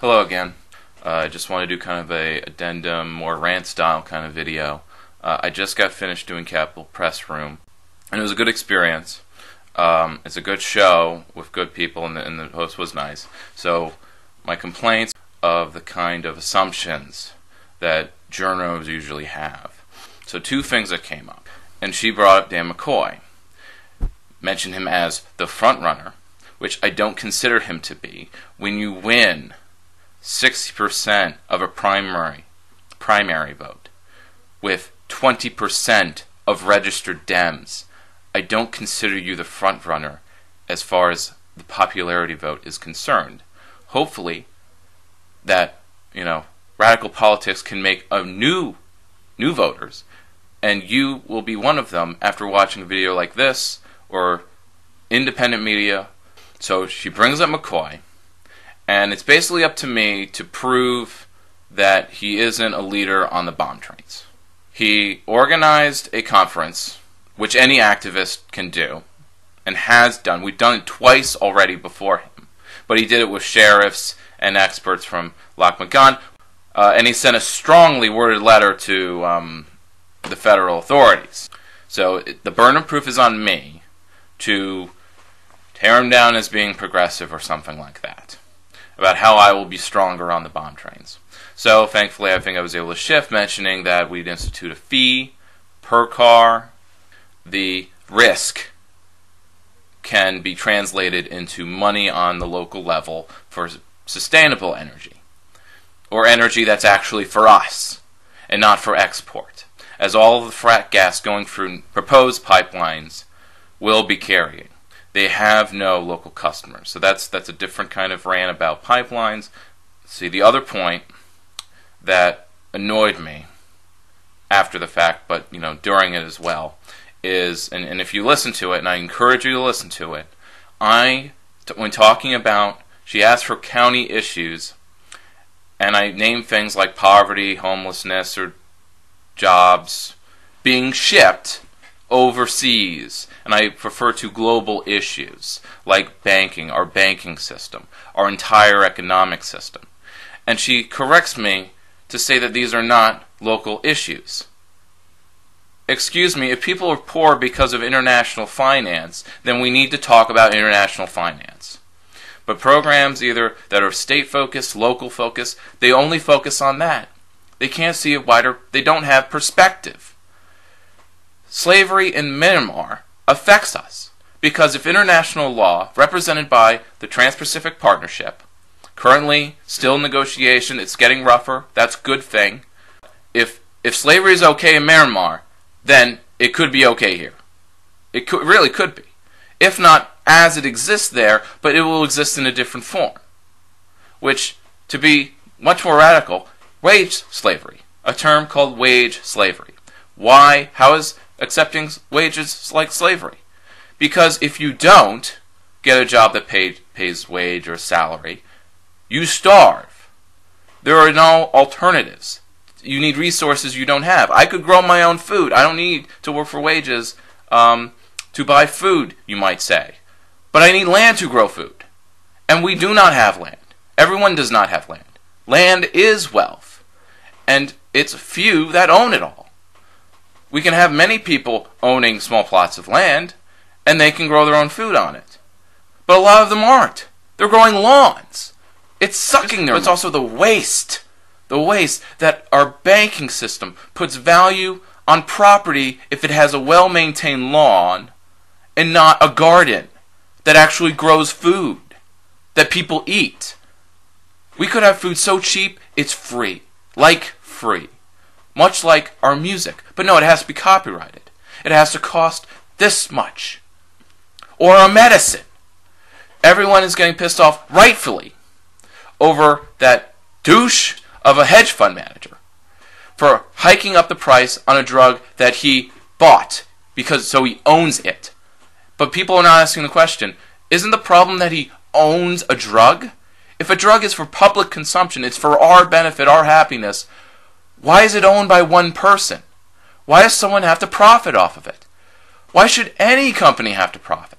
Hello again. I just want to do kind of a addendum, more rant style kind of video. I just got finished doing Capitol Press Room, and it was a good experience. It's a good show with good people, and the host was nice. So my complaints of the kind of assumptions that journos usually have. So two things that came up, and she brought up Dan McCoy, mentioned him as the front runner, which I don't consider him to be. When you win 60% of a primary vote with 20% of registered Dems, I don't consider you the front runner as far as the popularity vote is concerned. Hopefully that, radical politics can make a new voters, and you will be one of them after watching a video like this or independent media. So she brings up McCoy, and it's basically up to me to prove that he isn't a leader on the bomb trains. He organized a conference, which any activist can do, and has done. We've done it twice already before him. But he did it with sheriffs and experts from Lac-Mégan, and he sent a strongly worded letter to the federal authorities. So the burden of proof is on me to tear him down as being progressive or something like that, about how I will be stronger on the bomb trains. So thankfully I think I was able to shift, mentioning that we'd institute a fee per car. The risk can be translated into money on the local level for sustainable energy, or energy that's actually for us and not for export, as all of the frack gas going through proposed pipelines will be carrying. They have no local customers. So that's a different kind of rant about pipelines. See, the other point that annoyed me after the fact, but during it as well, is, and if you listen to it, and I encourage you to listen to it, when talking about, she asked for county issues, and I named things like poverty, homelessness, or jobs being shipped overseas, and I refer to global issues like banking, our banking system, our entire economic system. And she corrects me to say that these are not local issues. Excuse me, if people are poor because of international finance, then we need to talk about international finance. But programs either that are state-focused, local-focused, they only focus on that. They can't see it wider. They don't have perspective. Slavery in Myanmar affects us because if international law, represented by the Trans-Pacific Partnership, currently still in negotiation, it's getting rougher, that's a good thing. If slavery is okay in Myanmar, then it could be okay here. It really could be. If not as it exists there, but it will exist in a different form. Which, to be much more radical, wage slavery, a term called wage slavery. Why? How is accepting wages like slavery? Because if you don't get a job that pays wage or salary, you starve. There are no alternatives. You need resources you don't have. I could grow my own food. I don't need to work for wages to buy food, you might say. But I need land to grow food. And we do not have land. Everyone does not have land. Land is wealth. And it's few that own it all. We can have many people owning small plots of land, and they can grow their own food on it. But a lot of them aren't. They're growing lawns. It's sucking their... It's also the waste that our banking system puts value on property if it has a well-maintained lawn and not a garden that actually grows food that people eat. We could have food so cheap, it's free. Like free. Much like our music. But no, it has to be copyrighted. It has to cost this much. Or our medicine. Everyone is getting pissed off, rightfully, over that douche of a hedge fund manager for hiking up the price on a drug that he bought so he owns it. But people are not asking the question, isn't the problem that he owns a drug? If a drug is for public consumption, it's for our benefit, our happiness, why is it owned by one person? Why does someone have to profit off of it? Why should any company have to profit?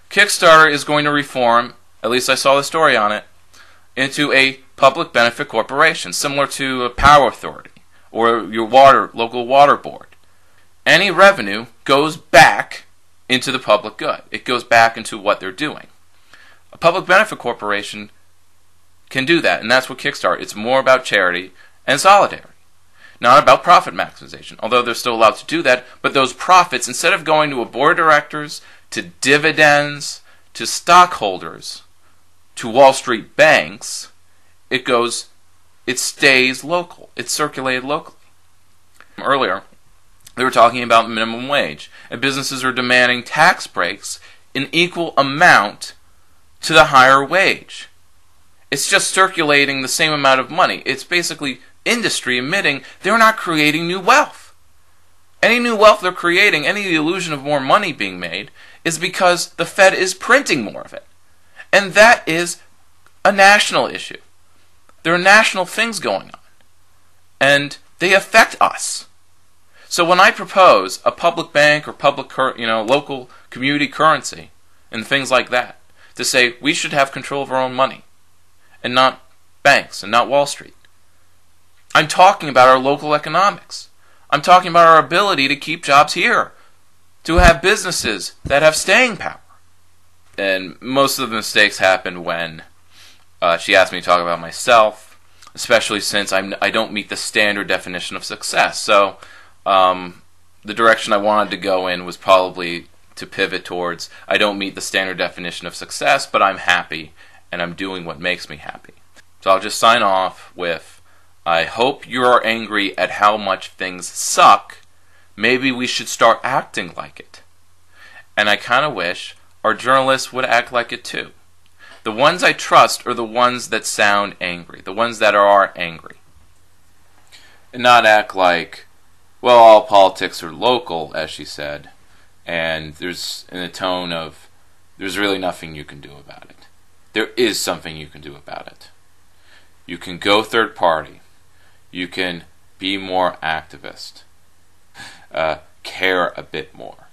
Kickstarter is going to reform, at least I saw the story on it, into a public benefit corporations, similar to a power authority or your local water board. Any revenue goes back into the public good. It goes back into what they're doing. A public benefit corporation can do that, and that's what Kickstart. It's more about charity and solidarity, not about profit maximization, although they're still allowed to do that. But those profits, instead of going to a board of directors, to dividends, to stockholders, to Wall Street banks, it stays local. It's circulated locally. Earlier, they were talking about minimum wage, and businesses are demanding tax breaks in equal amount to the higher wage. It's just circulating the same amount of money. It's basically industry admitting they're not creating new wealth. Any new wealth they're creating, any illusion of more money being made, is because the Fed is printing more of it. And that is a national issue. There are national things going on. And they affect us. So when I propose a public bank or local community currency and things like that, to say we should have control of our own money, and not banks and not Wall Street, I'm talking about our local economics. I'm talking about our ability to keep jobs here, to have businesses that have staying power. And most of the mistakes happened when she asked me to talk about myself, especially since I don't meet the standard definition of success. So the direction I wanted to go in was probably to pivot towards I don't meet the standard definition of success, but I'm happy and I'm doing what makes me happy. So I'll just sign off with, I hope you are angry at how much things suck. Maybe we should start acting like it. And I kind of wish our journalists would act like it too. The ones I trust are the ones that sound angry, the ones that are angry. And not act like, well, all politics are local, as she said, and there's in a tone of, there's really nothing you can do about it. There is something you can do about it. You can go third party. You can be more activist. Care a bit more.